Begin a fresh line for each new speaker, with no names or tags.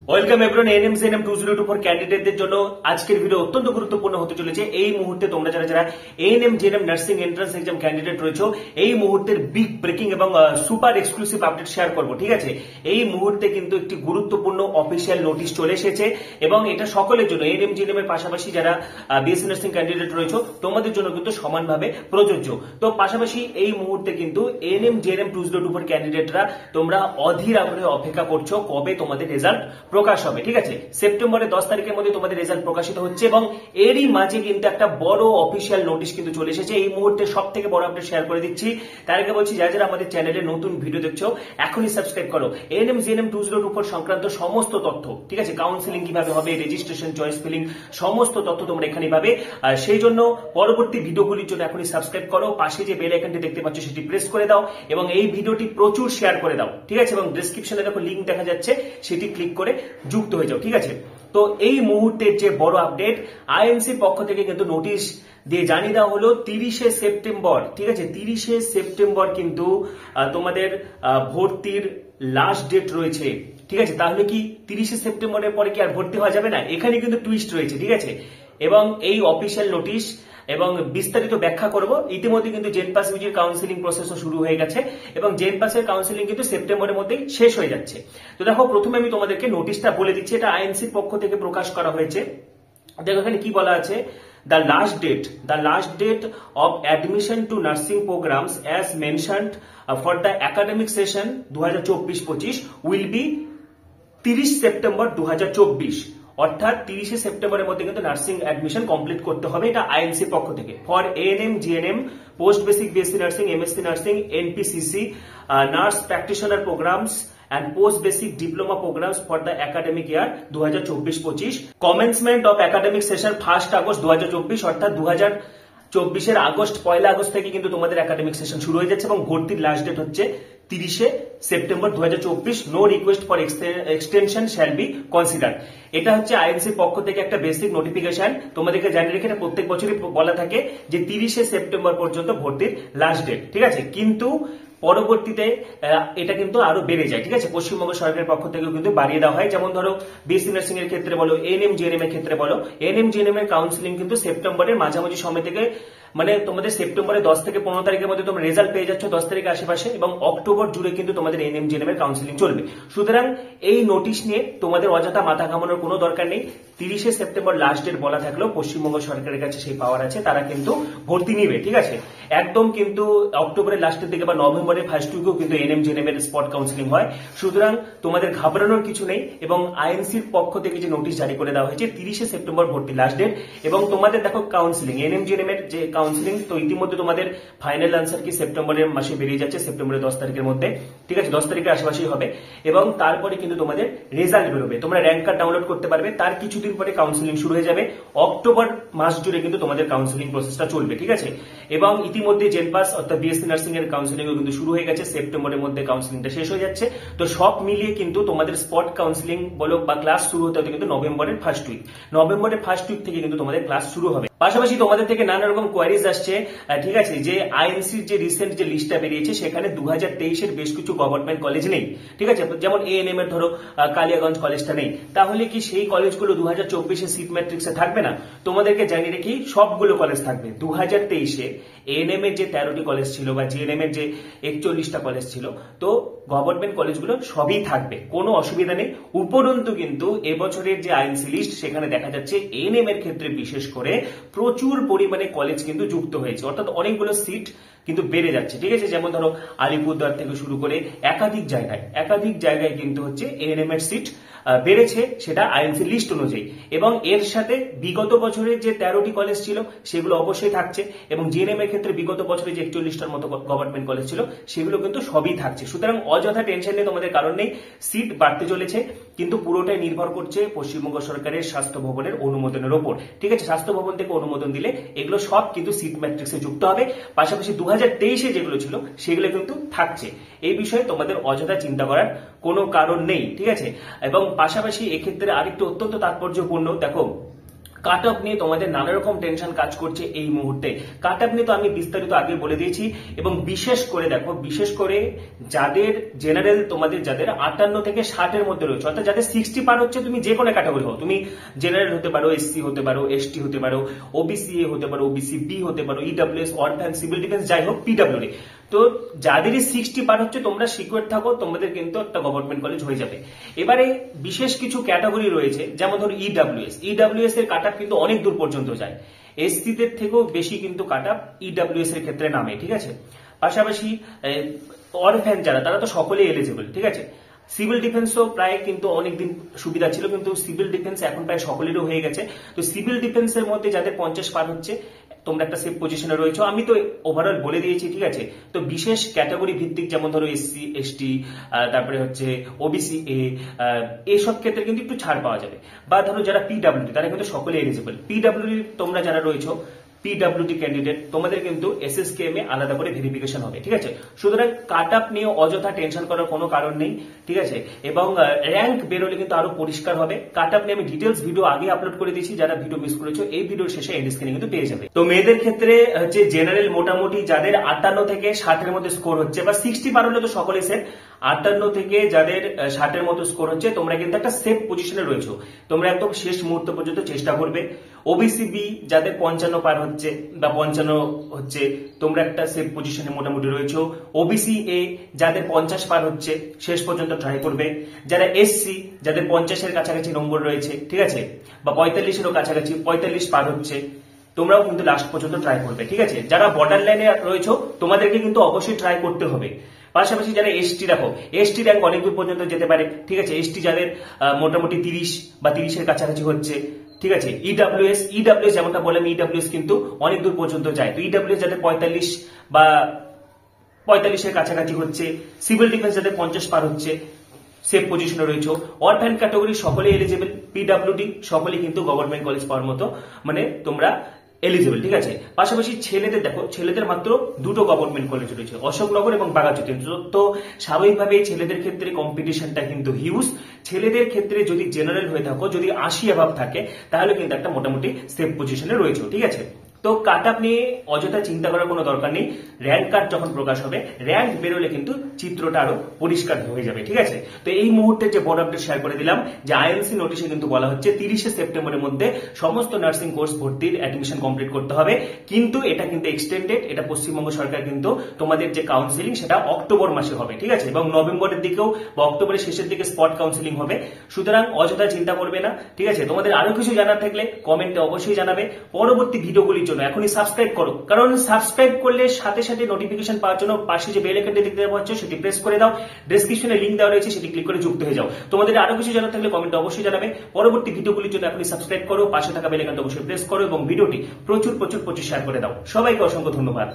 Welcome everyone. ANM GNM 2024 ক্যান্ডিডেটদের জন্য আজকের video অত্যন্ত গুরুত্বপূর্ণ হতে চলেছে। এই মুহূর্তে তোমরা যারা ANM GNM nursing entrance exam candidate রয়েছে, এই মুহূর্তের বিগ ব্রেকিং এবং সুপার এক্সক্লুসিভ আপডেট শেয়ার করব। ঠিক আছে, এই মুহূর্তে কিন্তু একটি গুরুত্বপূর্ণ অফিসিয়াল নোটিশ চলে এসেছে এবং এটা সকলের জন্য, এএনএম জেএনএম এর পাশাপাশি যারা বিএসসি নার্সিং ক্যান্ডিডেট রয়েছে তোমাদের জন্য কিন্তু সমানভাবে প্রযোজ্য। তো পাশাপাশি এই মুহূর্তে কিন্তু এএনএম জেএনএম 2024 ক্যান্ডিডেটরা তোমরা অধীর আগ্রহে অপেক্ষা করছো কবে তোমাদের রেজাল্ট প্রকাশ হবে। ঠিক আছে, সেপ্টেম্বরের 10 তারিখের মধ্যে তোমাদের রেজাল্ট প্রকাশিত হচ্ছে এবং এরই মাঝে কিন্তু একটা বড় অফিসিয়াল নোটিশ কিন্তু চলে এসেছে। এই মুহূর্তে সব থেকে বড় আপডেট শেয়ার করে দিচ্ছি। তার আগে বলছি, যারা যারা আমাদের চ্যানেলে নতুন ভিডিও দেখছো এখনই সাবস্ক্রাইব করো। এএনএম জেএনএম 2024 সংক্রান্ত সমস্ত তথ্য, ঠিক আছে, কাউন্সিলিং কিভাবে হবে, রেজিস্ট্রেশন, চয়েস ফিলিং, সমস্ত তথ্য তোমরা এখানে পাবে। সেই জন্য পরবর্তী ভিডিওগুলির জন্য এখনই সাবস্ক্রাইব করো। পাশে যে বেল আইকনটি দেখতে পাচ্ছ সেটি প্রেস করে দাও এবং এই ভিডিওটি প্রচুর শেয়ার করে দাও। ঠিক আছে, এবং ডেসক্রিপশনে দেখো লিংক দেখা যাচ্ছে, সেটি ক্লিক করে যুক্ত হয়ে যাও। ঠিক আছে, তো এই মুহূর্তের যে বড় আপডেট, আইএমসির পক্ষ থেকে কিন্তু নোটিশ দিয়ে জানিয়ে দেওয়া হলো 30শে সেপ্টেম্বর। ঠিক আছে, 30শে সেপ্টেম্বর কিন্তু তোমাদের ভর্তির লাস্ট ডেট রয়েছে। ঠিক আছে, তাহলে কি 30শে সেপ্টেম্বরের পরে কি আর ভর্তি হওয়া যাবে না? এখানে কিন্তু টুইস্ট রয়েছে। ঠিক আছে, এবং এই অফিসিয়াল নোটিশ এবং বিস্তারিত ব্যাখ্যা করব। ইতিমধ্যে কিন্তু জেনপাস ইউজির কাউন্সিলিং প্রসেসও শুরু হয়ে গেছে এবং জেনপাসের কাউন্সিলিং কিন্তু সেপ্টেম্বরের মধ্যেই শেষ হয়ে যাচ্ছে। তো দেখো, প্রথমে আমি তোমাদেরকে নোটিশটা বলে দিচ্ছি। এটা আইএনসির পক্ষ থেকে প্রকাশ করা হয়েছে। দেখো এখানে কি বলা আছে, the last date of admission to nursing programs as mentioned for the academic session 2024-25 will be 30 September 2024। অর্থাৎ 30শে সেপ্টেম্বরের মধ্যে কিন্তু নার্সিং অ্যাডমিশন কমপ্লিট করতে হবে। এটা আইএনসির পক্ষ থেকে। For ANM GNM, post basic BSc nursing, MSc nursing, NPCC, nurse practitioner programs and post basic diploma programs for the academic year 2024-25, commencement of academic session 1 August 2024। অর্থাৎ 2024 এর আগস্ট, 1 আগস্ট থেকে কিন্তু তোমাদের একাডেমিক সেশন শুরু হয়ে যাচ্ছে এবং ভর্তির লাস্ট ডেট হচ্ছে 30শে September 2024। No request for extension shall be consider. এটা হচ্ছে আইএনসির পক্ষ থেকে একটা বেসিক নোটিফিকেশন। তোমাদেরকে জানিয়ে রেখে এটা প্রত্যেক বছরই বলা থাকে যে 30শে সেপ্টেম্বর পর্যন্ত ভর্তির লাস্ট ডেট। ঠিক আছে, কিন্তু পরবর্তীতে এটা কিন্তু আরো বেড়ে যায়। ঠিক আছে, পশ্চিমবঙ্গ সরকারের পক্ষ থেকেও কিন্তু বাড়িয়ে দেওয়া হয়। যেমন ধরো বিএসসি নার্সিং এর ক্ষেত্রে বলো, এএনএম জিএনএম এর ক্ষেত্রে বলো, এএনএম জিএনএম এর কাউন্সিলিং কিন্তু সেপ্টেম্বরের মাঝামাঝি সময় থেকে, মানে তোমাদের সেপ্টেম্বরের 10 থেকে 15 তারিখের মধ্যে তোমরা রেজাল্ট পেয়ে যাচ্ছ 10 তারিখের আশেপাশে, এবং অক্টোবর জুড়ে কিন্তু তোমাদের এএনএম জিএনএম এর কাউন্সিলিং চলবে। সুতরাং এই নোটিশ নিয়ে তোমাদের অযথা মাথা ঘামানোর কোনো দরকার নেই। 30শে সেপ্টেম্বর লাস্ট ডেট বলা থাকলেও পশ্চিমবঙ্গ সরকারের কাছে সেই পাওয়ার আছে, তারা কিন্তু ভর্তি নিবে। ঠিক আছে, একদম কিন্তু অক্টোবরের লাস্টের দিকে বা নভেম্বরের ফার্স্ট উইকেও কিন্তু এএনএম জিএনএম এর স্পট কাউন্সিলিং হয়। সুতরাং তোমাদের ঘাবড়ানোর কিছু নেই এবং আইএনসির পক্ষ থেকে যে নোটিশ জারি করে দেওয়া হয়েছে 30শে সেপ্টেম্বর ভর্তি লাস্ট ডেট। এবং তোমাদের দেখো কাউন্সিলিং, এএনএম জিএনএম এর যে কাউন্সিলিং, তো ইতিমধ্যে তোমাদের ফাইনাল আনসার কি সেপ্টেম্বরের মাসে বেরিয়ে যাচ্ছে, সেপ্টেম্বরের 10 তারিখের মধ্যে। ঠিক আছে, 10 তারিখের আশেপাশেই হবে এবং তারপরে কিন্তু তোমাদের রেজাল্ট বেরোবে। তোমরা র্যাঙ্ক কার্ড ডাউনলোড করতে পারবে। তার কিছুদিন পরে কাউন্সিলিং শুরু হয়ে যাবে। অক্টোবর মাস জুড়ে কিন্তু তোমাদের কাউন্সিলিং প্রসেসটা চলবে। ঠিক আছে, এবং ইতিমধ্যে জেনপাস অর্থাৎ বিএসসি নার্সিং এর কাউন্সিলিং কিন্তু শুরু হয়ে গেছে। সেপ্টেম্বরের মধ্যে কাউন্সিলিংটা শেষ হয়ে যাচ্ছে। তো সব মিলিয়ে কিন্তু তোমাদের স্পট কাউন্সিলিং বলো বা ক্লাস শুরু হতে হতে কিন্তু নভেম্বরের ফার্স্ট উইক থেকে কিন্তু তোমাদের ক্লাস শুরু হবে। পাশাপাশি তোমাদের থেকে নানা রকম কোয়ারিজ আসছে। ঠিক আছে, যে আইএনসির যে রিসেন্ট যে লিস্টটা বেরিয়েছে সেখানে 2023 এর বেশ কিছু গভর্নমেন্ট কলেজ নেই। ঠিক আছে, যেমন এএনএম এর ধরো কালিয়াগঞ্জ কলেজটা নেই। তাহলে কি সেই কলেজগুলো 2024 এর সিট ম্যাট্রিক্সে থাকবে না? তোমাদেরকে জানিয়ে রেখি, সবগুলো কলেজ থাকবে। 2023 এ এএনএম এর যে 13টি কলেজ ছিল বা জিএনএম এর যে 41টা কলেজ ছিল, তো গভর্নমেন্ট কলেজগুলো সবই থাকবে, কোনো অসুবিধা নেই। উপরন্তু কিন্তু এবছরের যে আইএনসি লিস্ট সেখানে দেখা যাচ্ছে এএনএম এর ক্ষেত্রে বিশেষ করে প্রচুর পরিমাণে কলেজ কিন্তু যুক্ত হয়েছে, অর্থাৎ অনেকগুলো সিট কিন্তু বেড়ে যাচ্ছে। ঠিক আছে, যেমন ধরো আলিপুরদুয়ার থেকে শুরু করে একাধিক জায়গায় কিন্তু হচ্ছে এএনএম এর সিট বেড়েছে, সেটা আইএনসি লিস্ট অনুযায়ী। এবং এর সাথে বিগত বছরের যে 13টি কলেজ ছিল সেগুলো অবশ্যই থাকছে এবং জিএনএম এর ক্ষেত্রে বিগত বছরে যে 41টার মতো গভর্নমেন্ট কলেজ ছিল সেগুলো কিন্তু সবই থাকছে। সুতরাং অযথা টেনশন নিয়ে তোমাদের কারণ নেই, সিট বাড়তে চলেছে, কিন্তু পুরোটাই নির্ভর করছে পশ্চিমবঙ্গ সরকারের স্বাস্থ্য ভবনের অনুমোদনের ওপর। ঠিক আছে, স্বাস্থ্য ভবন থেকে অনুমোদন দিলে এগুলো সব কিন্তু সিট ম্যাট্রিক্সে যুক্ত হবে। পাশাপাশি 2023 যেগুলো ছিল সেগুলো কিন্তু থাকছে। এই বিষয়ে তোমাদের অযথা চিন্তা করার কোনো কারণ নেই। ঠিক আছে, এবং পাশাপাশি এক্ষেত্রে আরেকটু অত্যন্ত তাৎপর্যপূর্ণ, দেখো কাট অফ নিয়ে তোমাদের নানা রকম টেনশন কাজ করছে এই মুহূর্তে। কাট অফ নিয়ে তো আমি বিস্তারিত আগে বলে দিয়েছি, এবং বিশেষ করে দেখো, বিশেষ করে যাদের জেনারেল, তোমাদের যাদের 58 থেকে 60 মধ্যে রয়েছে, অর্থাৎ যাদের 60 পার হচ্ছে, তুমি যে কোনো ক্যাটাগরি হও, তুমি জেনারেল হতে পারো, এসসি হতে পারো, এসটি হতে পারো, ওবিসি এ হতে পারো, ওবিসি বি হতে পারো, ইডব্লিউএস, অরফ্যান, সিভিল ডিফেন্স, যাই হোক, পিডব্লিউডি। তো যাদেরই 60 পার হচ্ছে, তোমরা সিকিউর থাকো, তোমাদের কিন্তু একটা গভর্নমেন্ট কলেজ হয়ে যাবে। এবারে বিশেষ কিছু ক্যাটাগরি রয়েছে, যেমন ধরো ইডব্লিউএস এর কাট অফ কিন্তু অনেক দূর পর্যন্ত যায়, এসসি দের থেকেও বেশি কিন্তু কাট অফ ইডব্লিউএস এর ক্ষেত্রে নামে, ঠিক আছে। পাশাপাশি অরফ্যান যারা, তারা তো সকলেই এলিজিবল, ঠিক আছে। সিভিল ডিফেন্সও প্রায় কিন্তু অনেকদিন সুবিধা ছিল, কিন্তু সিভিল ডিফেন্স এখন প্রায় সকলেরও হয়ে গেছে। তো সিভিল ডিফেন্সের মধ্যে যাদের 50 পার হচ্ছে, তোমরা একটা সেফ পজিশনে রয়েছে। আমি তো ওভারঅল বলে দিয়েছি, ঠিক আছে। তো বিশেষ ক্যাটাগরি ভিত্তিক, যেমন ধরো এসসি, এসটি, তারপরে হচ্ছে ওবিসি এ, এইসব ক্ষেত্রে কিন্তু একটু ছাড় পাওয়া যাবে। বা ধরো যারা পিডব্লিউডি, তারা কিন্তু সকলে এলিজিবল। পিডব্লিউডি তোমরা যারা রয়েছে, পিডব্লিউডি ক্যান্ডিডেট, তোমাদের কিন্তু এসএসকেএম এ আলাদা করে ভেরিফিকেশন হবে, ঠিক আছে। সুতরাং কাট আপ নিয়ে অযথা টেনশন করার কোনো কারণ নেই, ঠিক আছে। এবং র্যাঙ্ক বেরোলে কিন্তু আরো পরিষ্কার হবে। কাট আপ নিয়ে আমি ডিটেলস ভিডিও আগে আপলোড করে দিয়েছি, যারা ভিডিও মিস করেছো এই ভিডিওর শেষে এন্ড স্ক্রিনে কিন্তু পেয়ে যাবে। তো মেয়েদের ক্ষেত্রে হচ্ছে জেনারেল মোটামুটি যাদের 58 থেকে 60 মধ্যে স্কোর হচ্ছে, বা 60 পার হলে তো সকলে সেফ, 58 থেকে যাদের 60 মতো স্কোর হচ্ছে, তোমরা কিন্তু একটা সেফ পজিশনে রয়েছো। তোমরা একদম শেষ মুহূর্ত পর্যন্ত চেষ্টা করবে। ওবিসি বি যাদের 55 পার হচ্ছে বা 55 হচ্ছে, তোমরা একটা সেফ পজিশনে মোটামুটি রয়েছো। ওবিসি এ যাদের 50 পার হচ্ছে, শেষ পর্যন্ত ট্রাই করবে। যারা এসসি, যাদের 50 এর কাছাকাছি নম্বর রয়েছে, ঠিক আছে, বা 45 এরও কাছাকাছি, 45 পার হচ্ছে, তোমরাও কিন্তু লাস্ট পর্যন্ত ট্রাই করবে, ঠিক আছে। যারা বর্ডার লাইনে রয়েছে, তোমাদেরকে কিন্তু অবশ্যই ট্রাই করতে হবে। পাশাপাশি যারা এসটি, দেখো এসটি র্যাঙ্ক অনেক দূর পর্যন্ত যেতে পারে, ঠিক আছে। এসটি যাদের মোটামুটি 30 বা 30 এর কাছাকাছি হচ্ছে, ঠিক আছে। ইডব্লিউএস যেমনটা বললাম, ইডব্লিউএস কিন্তু অনেক দূর পর্যন্ত যায়। তো ইডব্লিউএস যাদের 45 বা 45 এর কাছাকাছি হচ্ছে, সিভিল ডিফেন্স যাদের 50 পার হচ্ছে, সেফ পজিশনে রয়েছে। অরফ্যান ক্যাটাগরি সকলেই এলিজিবল, পিডব্লিউডি সকলেই কিন্তু গভর্নমেন্ট কলেজ পাওয়ার মতো, মানে তোমরা এলিজিবল, ঠিক আছে। পাশাপাশি ছেলেদের দেখো, ছেলেদের মাত্র দুটো গভর্নমেন্ট কলেজ রয়েছে, অশোকনগর এবং বাঘাযতীন। তো স্বাভাবিকভাবে ছেলেদের ক্ষেত্রে কম্পিটিশনটা কিন্তু হিউজ। ছেলেদের ক্ষেত্রে যদি জেনারেল হয়ে থাকো, যদি 80 অ্যাভাব থাকে, তাহলে কিন্তু একটা মোটামুটি সেফ পজিশনে রয়েছে, ঠিক আছে। তো কাট আপ নিয়ে অযথা চিন্তা করার কোনো দরকার নেই। র্যাঙ্ক কার্ড যখন প্রকাশ হবে, র্যাঙ্ক বেরোলে কিন্তু চিত্রটা আরো পরিষ্কার হয়ে যাবে, ঠিক আছে। তো এই মুহূর্তে যে বড় আপডেট শেয়ার করে দিলাম, যে আইএনসি নোটিশে কিন্তু বলা হচ্ছে 30 সেপ্টেম্বরের মধ্যে সমস্ত নার্সিং কোর্স ভর্তির অ্যাডমিশন কমপ্লিট করতে হবে। কিন্তু এটা কিন্তু এক্সটেন্ডেড, এটা পশ্চিমবঙ্গ সরকার কিন্তু তোমাদের যে কাউন্সিলিং সেটা অক্টোবর মাসে হবে, ঠিক আছে। এবং নভেম্বরের দিকেও বা অক্টোবরের শেষের দিকে স্পট কাউন্সিলিং হবে। সুতরাং অযথা চিন্তা করবে না, ঠিক আছে। তোমাদের আরো কিছু জানার থাকলে কমেন্টে অবশ্যই জানাবে। পরবর্তী ভিডিওগুলির জন্য এখনই সাবস্ক্রাইব করো, কারণ সাবস্ক্রাইব করলে সাথে সাথে নোটিফিকেশন পাওয়ার জন্য পাশে যে বেল আইকনটি দেখতে পাচ্ছ সেটি প্রেস করে দাও। ডেসক্রিপশনে লিংক দেওয়া রয়েছে, সেটি ক্লিক করে যুক্ত হয়ে যাও। তোমাদের আরো কিছু জানার থাকলে কমেন্টে অবশ্যই জানাবে। পরবর্তী ভিডিওগুলির জন্য এখনই সাবস্ক্রাইব করো, পাশে থাকা বেল আইকনটা অবশ্যই প্রেস করো এবং ভিডিওটি প্রচুর শেয়ার করে দাও। সবাইকে অসংখ্য ধন্যবাদ।